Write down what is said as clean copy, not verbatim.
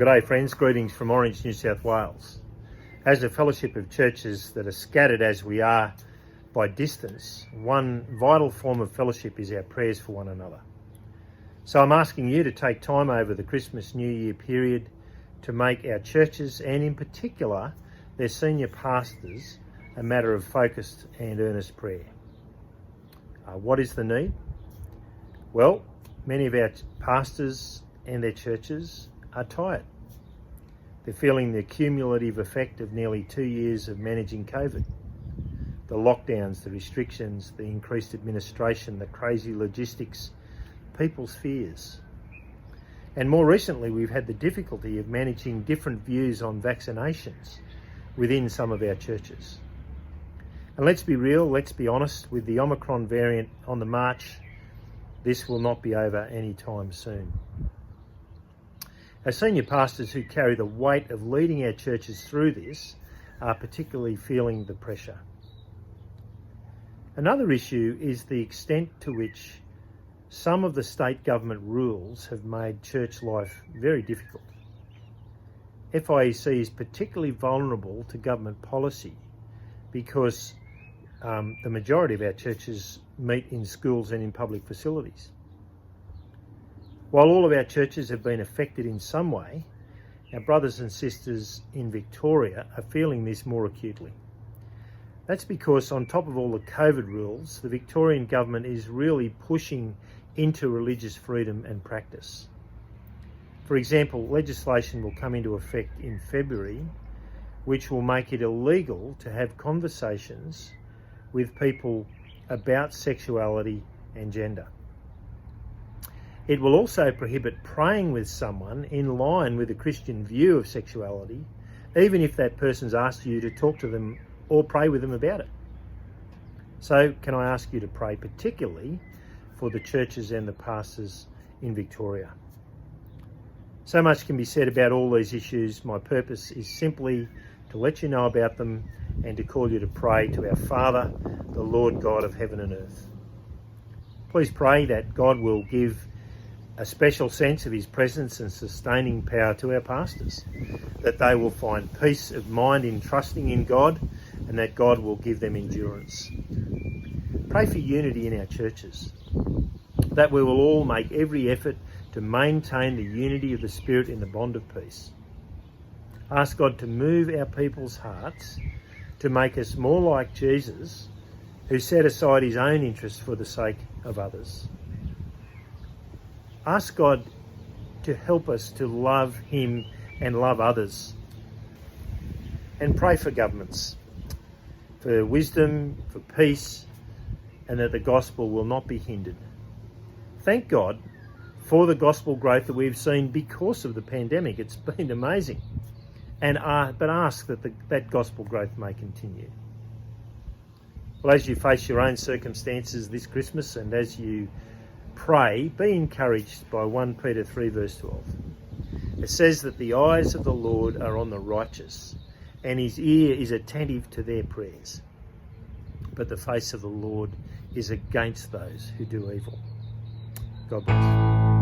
G'day friends, greetings from Orange, New South Wales. As a fellowship of churches that are scattered as we are by distance, one vital form of fellowship is our prayers for one another. So I'm asking you to take time over the Christmas New Year period to make our churches, and in particular their senior pastors, a matter of focused and earnest prayer. What is the need? Well, many of our pastors and their churches are tired. They're feeling the cumulative effect of nearly 2 years of managing COVID. The lockdowns, the restrictions, the increased administration, the crazy logistics, people's fears. And more recently, we've had the difficulty of managing different views on vaccinations within some of our churches. And let's be real, let's be honest, with the Omicron variant on the march, this will not be over anytime soon. As senior pastors who carry the weight of leading our churches through this are particularly feeling the pressure. Another issue is the extent to which some of the state government rules have made church life very difficult. FIEC is particularly vulnerable to government policy because the majority of our churches meet in schools and in public facilities. While all of our churches have been affected in some way, our brothers and sisters in Victoria are feeling this more acutely. That's because on top of all the COVID rules, the Victorian government is really pushing into religious freedom and practice. For example, legislation will come into effect in February, which will make it illegal to have conversations with people about sexuality and gender. It will also prohibit praying with someone in line with a Christian view of sexuality, even if that person's asked you to talk to them or pray with them about it. So can I ask you to pray particularly for the churches and the pastors in Victoria? So much can be said about all these issues. My purpose is simply to let you know about them and to call you to pray to our Father, the Lord God of heaven and earth. Please pray that God will give a special sense of his presence and sustaining power to our pastors, that they will find peace of mind in trusting in God, and that God will give them endurance. Pray for unity in our churches, that we will all make every effort to maintain the unity of the Spirit in the bond of peace. Ask God to move our people's hearts to make us more like Jesus, who set aside his own interests for the sake of others. Ask God to help us to love him and love others. And pray for governments, for wisdom, for peace, and that the gospel will not be hindered. Thank God for the gospel growth that we've seen because of the pandemic. It's been amazing. But ask that that gospel growth may continue. Well, as you face your own circumstances this Christmas and as you pray, be encouraged by 1 Peter 3 verse 12. It says that the eyes of the Lord are on the righteous, and his ear is attentive to their prayers. But the face of the Lord is against those who do evil. God bless.